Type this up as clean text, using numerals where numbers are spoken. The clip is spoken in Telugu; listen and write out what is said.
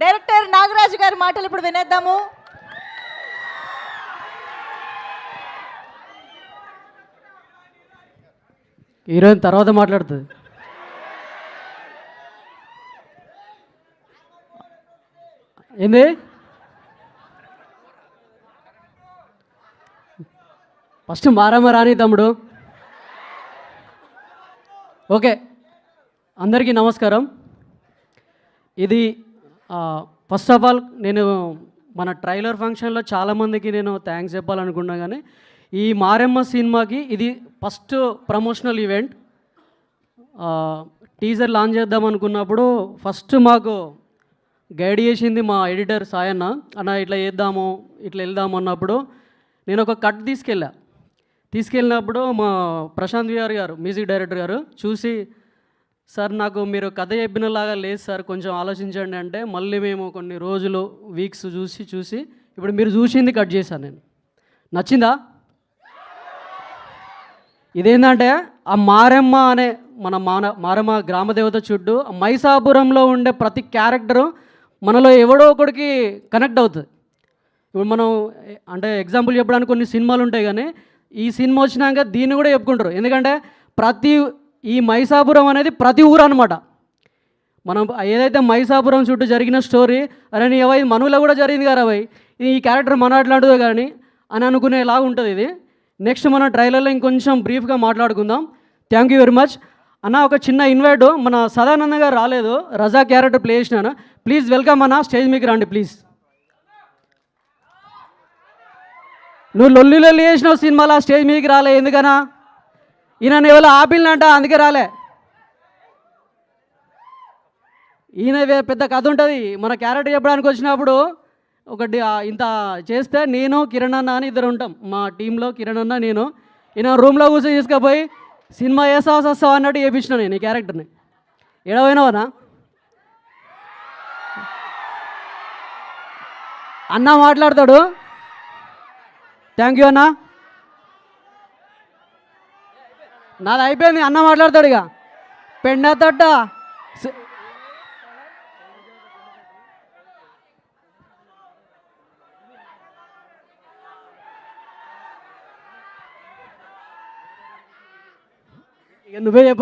డైరెక్టర్ నాగరాజు గారి మాటలు ఇప్పుడు వినేద్దాము. హీరోయిన్ తర్వాత మాట్లాడుతుంది. ఏంది ఫస్ట్ మారమ్మ రాని తమ్ముడు. ఓకే, అందరికీ నమస్కారం. ఇది ఫస్ట్ ఆఫ్ ఆల్ నేను మన ట్రైలర్ ఫంక్షన్లో చాలామందికి నేను థ్యాంక్స్ చెప్పాలనుకున్నా, కానీ ఈ మారమ్మ సినిమాకి ఇది first promotional event. Teaser launch చేద్దాం అనుకున్నప్పుడు ఫస్ట్ మాకు గైడ్ చేసింది మా ఎడిటర్ సాయన్న. అన్న ఇట్లా చేద్దాము, ఇట్లా వెళ్దాము అన్నప్పుడు నేను ఒక కట్ తీసుకెళ్ళినప్పుడు మా ప్రశాంత్ విఆర్ గారు, మ్యూజిక్ డైరెక్టర్ గారు చూసి, సార్ నాకు మీరు కథ చెప్పినలాగా లేదు సార్, కొంచెం ఆలోచించండి అంటే, మళ్ళీ మేము కొన్ని రోజులు వీక్స్ చూసి ఇప్పుడు మీరు చూసింది కట్ చేశాను నేను. నచ్చిందా? ఇదేంటంటే ఆ మారమ్మ అనే మన మారమ్మ గ్రామదేవత చుట్టూ మైసాపురంలో ఉండే ప్రతి క్యారెక్టరు మనలో ఎవడో ఒకడికి కనెక్ట్ అవుతుంది. ఇప్పుడు మనం అంటే ఎగ్జాంపుల్ చెప్పడానికి కొన్ని సినిమాలు ఉంటాయి, కానీ ఈ సినిమా వచ్చినాక దీన్ని కూడా చెప్పుకుంటారు. ఎందుకంటే ఈ మైసాపురం అనేది ప్రతి ఊరు అనమాట. మనం ఏదైతే మైసాపురం చుట్టూ జరిగిన స్టోరీ, అరే నీ అవై మనలో కూడా జరిగింది కదా అవై, ఈ క్యారెక్టర్ మన అట్లాంటిదో కానీ అని అనుకునేలాగా ఉంటుంది ఇది. నెక్స్ట్ మనం ట్రైలర్లో ఇంకొంచెం బ్రీఫ్గా మాట్లాడుకుందాం. థ్యాంక్ యూ వెరీ మచ్ అన్న. ఒక చిన్న ఇన్వైట్, మన సదానంద గారు రాలేదు, రజా క్యారెక్టర్ ప్లే చేసినాను. ప్లీజ్ వెల్కమ్ అన్న, స్టేజ్ మీకు రండి ప్లీజ్. నువ్వు లొల్లి చేసినావు సినిమాలో, స్టేజ్ మీదకి రాలే ఎందుకనా? ఈయన ఎవరో ఆపిల్నంట, అందుకే రాలే. ఈయన పెద్ద కథ ఉంటుంది. మన క్యారెక్టర్ చెప్పడానికి వచ్చినప్పుడు ఒకటి ఇంత చేస్తే నేను కిరణ్ అన్న అని ఇద్దరు ఉంటాం మా టీంలో. కిరణ్ అన్న నేను, ఈయన రూమ్లో కూర్చొని తీసుకుపోయి సినిమా వస్తావు అన్నట్టు చేయించిన నేను ఈ క్యారెక్టర్ని. ఎడవైనావనా అన్న మాట్లాడతాడు. థ్యాంక్ యూ అన్న. నాది అయిపోయింది, అన్న మాట్లాడతాడు. ఇక పెండ తట్ట ఇక నువ్వే చెప్ప.